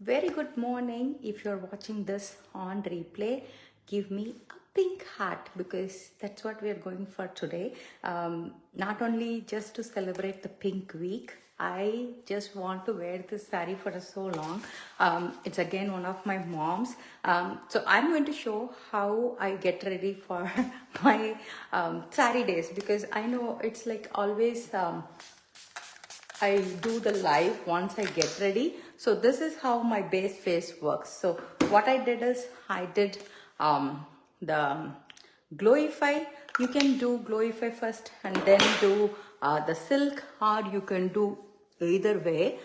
Very good morning. If you're watching this on replay, give me a pink heart because that's what we are going for today. Not only just to celebrate the pink week, I just want to wear this saree for so long. It's again one of my mom's. So I'm going to show how I get ready for my saree days because I know it's like always I do the live once I get ready. So this is how my base face works. So what I did is I did the glowify. You can do glowify first and then do the silk, or you can do either way,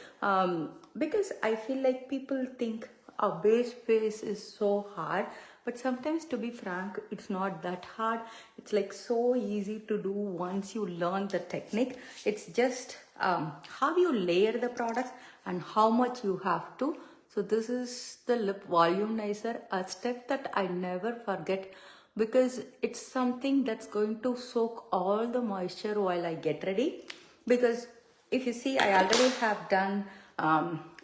because I feel like people think a base face is so hard, but sometimes, to be frank, it's not that hard. It's like so easy to do once you learn the technique. It's just how you layer the products and how much you have to. So this is the lip volumizer, a step that I never forget because it's something that's going to soak all the moisture while I get ready. Because if you see, I already have done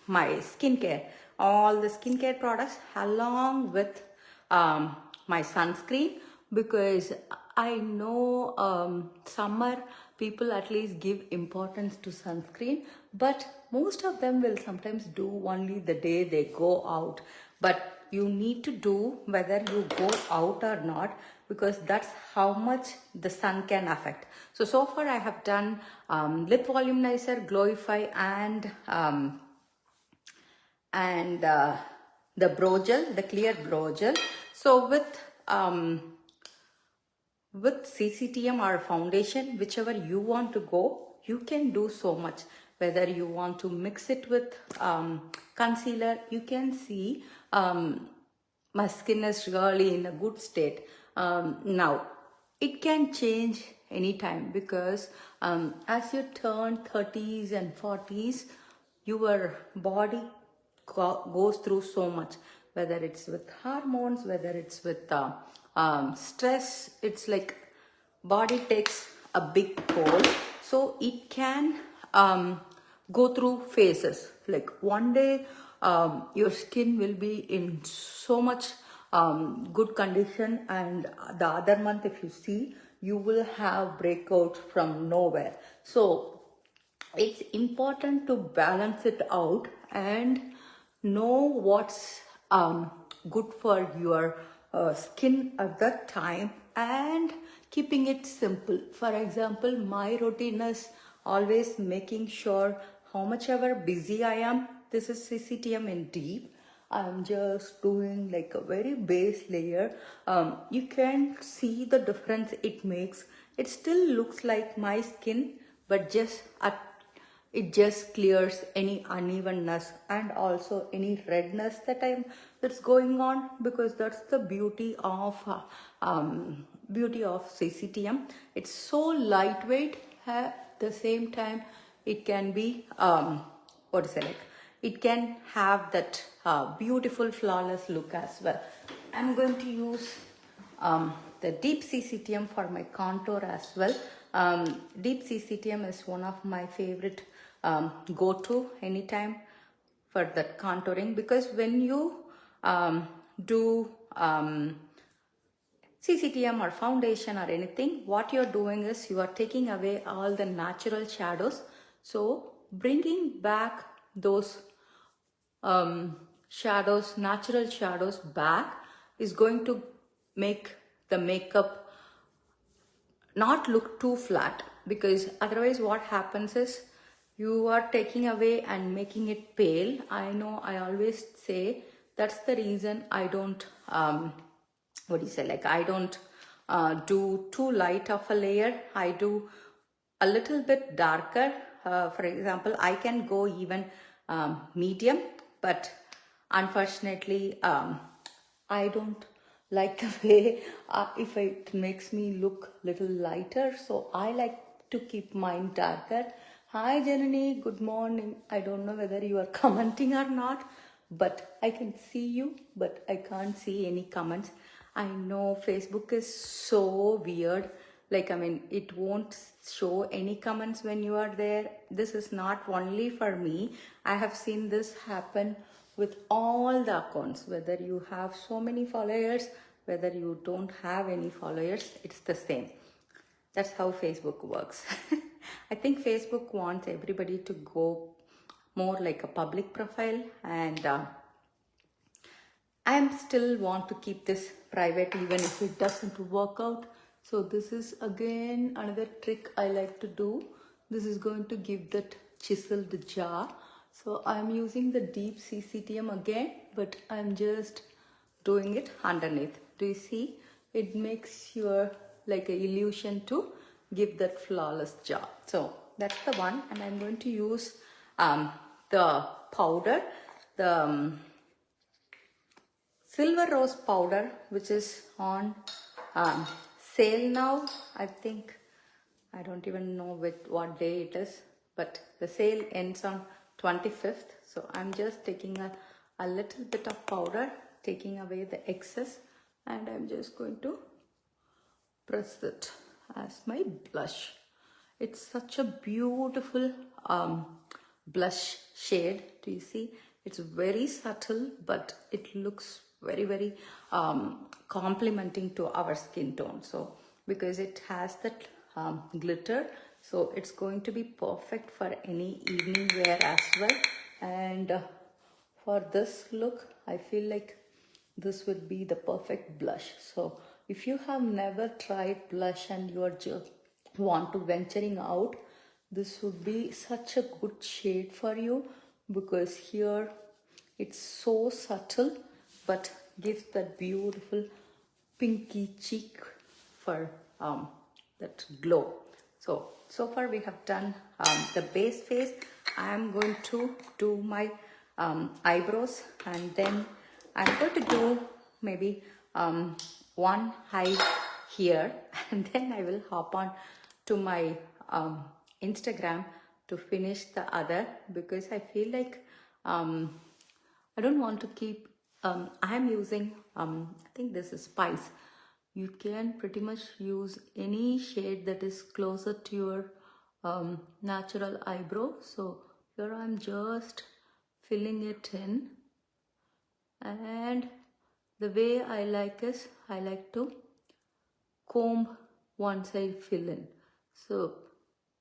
my skincare, all the skincare products along with my sunscreen, because I know summer people at least give importance to sunscreen, but most of them will sometimes do only the day they go out. But you need to do whether you go out or not, because that's how much the sun can affect. So far I have done lip volumizer, glowify, and the browgel, the clear browgel. So with cctm or foundation, whichever you want to go, you can do so much. Whether you want to mix it with concealer, you can see my skin is really in a good state. Now it can change anytime, because as you turn 30s and 40s, your body goes through so much, whether it's with hormones, whether it's with stress. It's like body takes a big toll, so it can go through phases. Like one day your skin will be in so much good condition, and the other month, if you see, you will have breakouts from nowhere. So it's important to balance it out and know what's good for your skin at that time, and keeping it simple. For example, my routine is always making sure how much ever busy I am. This is cctm in deep. I'm just doing like a very base layer. You can see the difference it makes. It still looks like my skin, but it just clears any unevenness and also any redness that's going on, because that's the beauty of cctm. It's so lightweight. At the same time, it can be what is it like? It can have that beautiful flawless look as well. I'm going to use the deep cctm for my contour as well. Deep cctm is one of my favorite go-to anytime for that contouring, because when you do cctm or foundation or anything, what you're doing is you are taking away all the natural shadows. So bringing back those shadows, natural shadows back, is going to make the makeup not look too flat. Because otherwise what happens is you are taking away and making it pale. I know I always say that's the reason I don't what do you say, like I don't do too light of a layer. I do a little bit darker. For example, I can go even medium, but unfortunately I don't like the way if it makes me look little lighter, so I like to keep mine darker. Hi Janani, good morning. I don't know whether you are commenting or not, but I can see you, but I can't see any comments. I know Facebook is so weird. like, I mean, it won't show any comments when you are there. This is not only for me. I have seen this happen with all the accounts, whether you have so many followers, whether you don't have any followers, it's the same. That's how Facebook works. I think Facebook wants everybody to go more like a public profile, and I am still want to keep this private even if it doesn't work out. So this is again another trick I like to do. This is going to give that chiseled jaw. So I'm using the deep cctm again, but I'm just doing it underneath. Do you see? It makes your like an illusion to give that flawless jaw. So that's the one, and I'm going to use the powder, the silver rose powder, which is on sale now. I think, I don't even know what day it is, but the sale ends on 25th. So I'm just taking a little bit of powder, taking away the excess, and I'm just going to press it as my blush. It's such a beautiful blush shade. Do you see? It's very subtle, but it looks very complementing to our skin tone. So because it has that glitter, so it's going to be perfect for any evening wear as well. And for this look, I feel like this would be the perfect blush. So if you have never tried blush and you are just want to venturing out, this would be such a good shade for you, because here it's so subtle but gives that beautiful pinky cheek for that glow. So far we have done the base face. I am going to do my eyebrows, and then I'm going to do maybe one eye here, and then I will hop on to my Instagram to finish the other, because I feel like I don't want to keep I am using I think this is Spice. You can pretty much use any shade that is closer to your natural eyebrow. So here I'm just filling it in, and the way I like is I like to comb once I fill in. So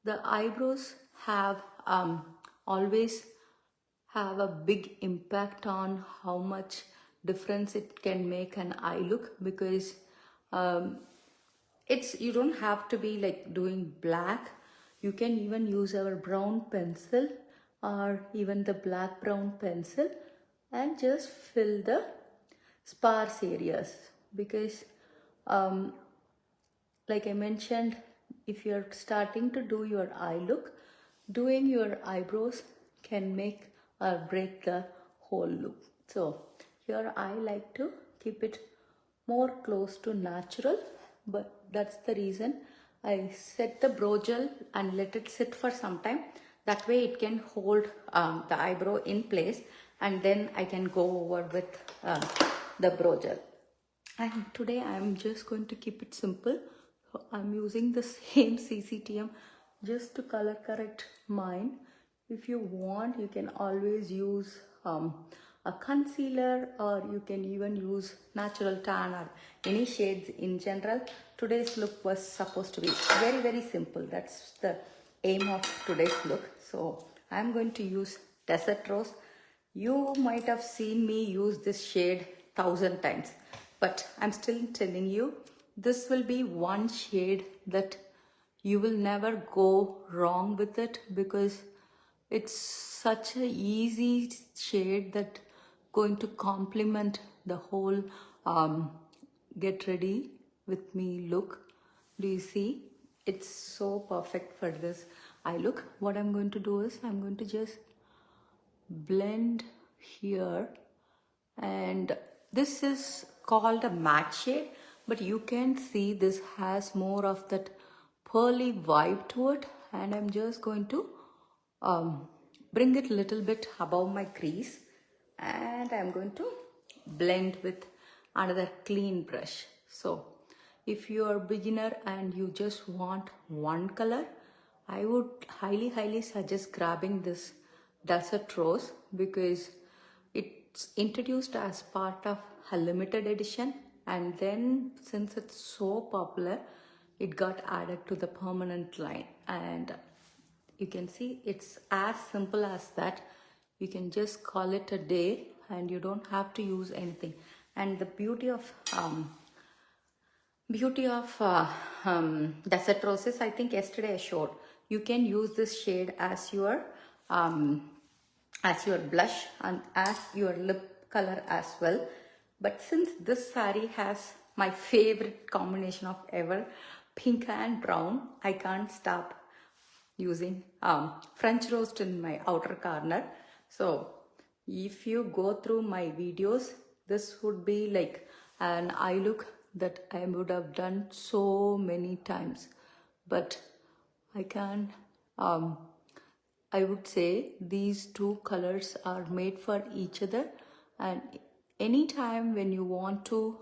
the eyebrows have always have a big impact on how much difference it can make an eye look, because it's, you don't have to be like doing black. You can even use our brown pencil or even the black brown pencil and just fill the sparse areas, because like I mentioned, if you're starting to do your eye look, doing your eyebrows can make or break the whole look. So here I like to keep it more close to natural, but that's the reason I set the browgel and let it sit for some time. That way it can hold the eyebrow in place, and then I can go over with the browgel. And today I'm just going to keep it simple. So I'm using the same cctm just to color correct mine. If you want, you can always use a concealer, or you can even use natural tan or any shades in general. Today's look was supposed to be very simple. That's the aim of today's look. So I'm going to use Desert Rose. You might have seen me use this shade 1,000 times, but I'm still telling you, this will be one shade that you will never go wrong with it, because it's such a easy shade that going to complement the whole get ready with me look. Do you see? It's so perfect for this eye look. What I'm going to do is I'm going to just blend here, and this is called a matte shade, but you can see this has more of that pearly vibe to it, and I'm just going to bring it a little bit above my crease, and I'm going to blend with another clean brush. So if you're a beginner and you just want one color, I would highly suggest grabbing this Desert Rose because it's introduced as part of a limited edition, and then since it's so popular, it got added to the permanent line. And you can see it's as simple as that. You can just call it a day and you don't have to use anything. And the beauty of Desert Roses, I think yesterday I showed, you can use this shade as your blush and as your lip color as well. But since this saree has my favorite combination of ever, pink and brown, I can't stop using French roast in my outer corner. So if you go through my videos, this would be like an eye look that I would have done so many times. But I can I would say these two colors are made for each other, and anytime when you want to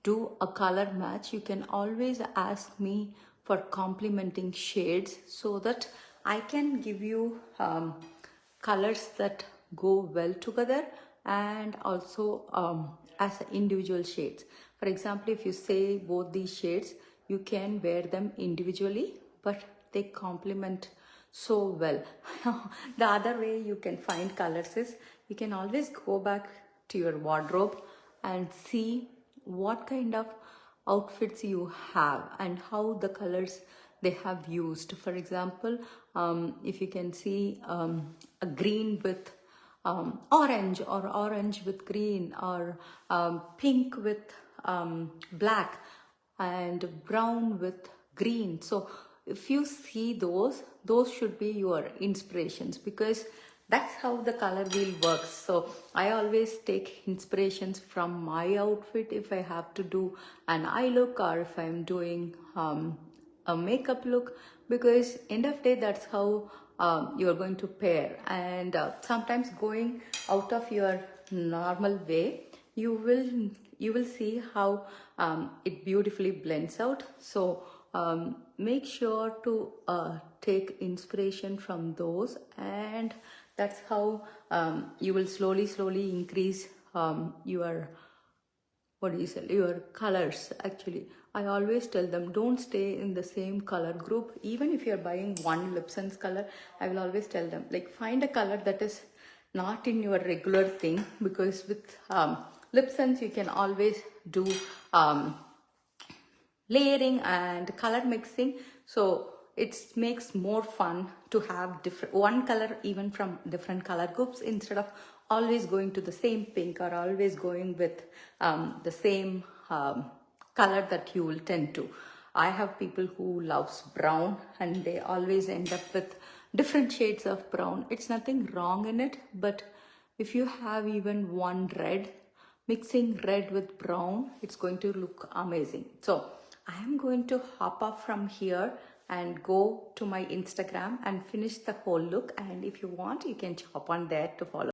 do a color match, you can always ask me for complementing shades so that I can give you colors that go well together and also as individual shades. For example, if you say both these shades, you can wear them individually, but they complement so well. The other way you can find colors is you can always go back to your wardrobe and see what kind of outfits you have and how the colors they have used. For example, if you can see a green with orange, or orange with green, or pink with black, and brown with green. So if you see those should be your inspirations, because that's how the color wheel works. So I always take inspirations from my outfit if I have to do an eye look, or if I'm doing a makeup look, because end of day that's how you're going to pair. And sometimes going out of your normal way, you will see how it beautifully blends out. So make sure to take inspiration from those, and that's how you will slowly increase your your colors. Actually, I always tell them, don't stay in the same color group. Even if you're buying one Lipsense color, I will always tell them, like, find a color that is not in your regular thing, because with Lipsense you can always do layering and color mixing. So it makes more fun to have different one color even from different color groups, instead of always going to the same pink, or always going with the same color that you will tend to. I have people who loves brown and they always end up with different shades of brown. It's nothing wrong in it, but if you have even one red, mixing red with brown, it's going to look amazing. So I am going to hop off from here and go to my Instagram and finish the whole look. And if you want, you can hop on there to follow.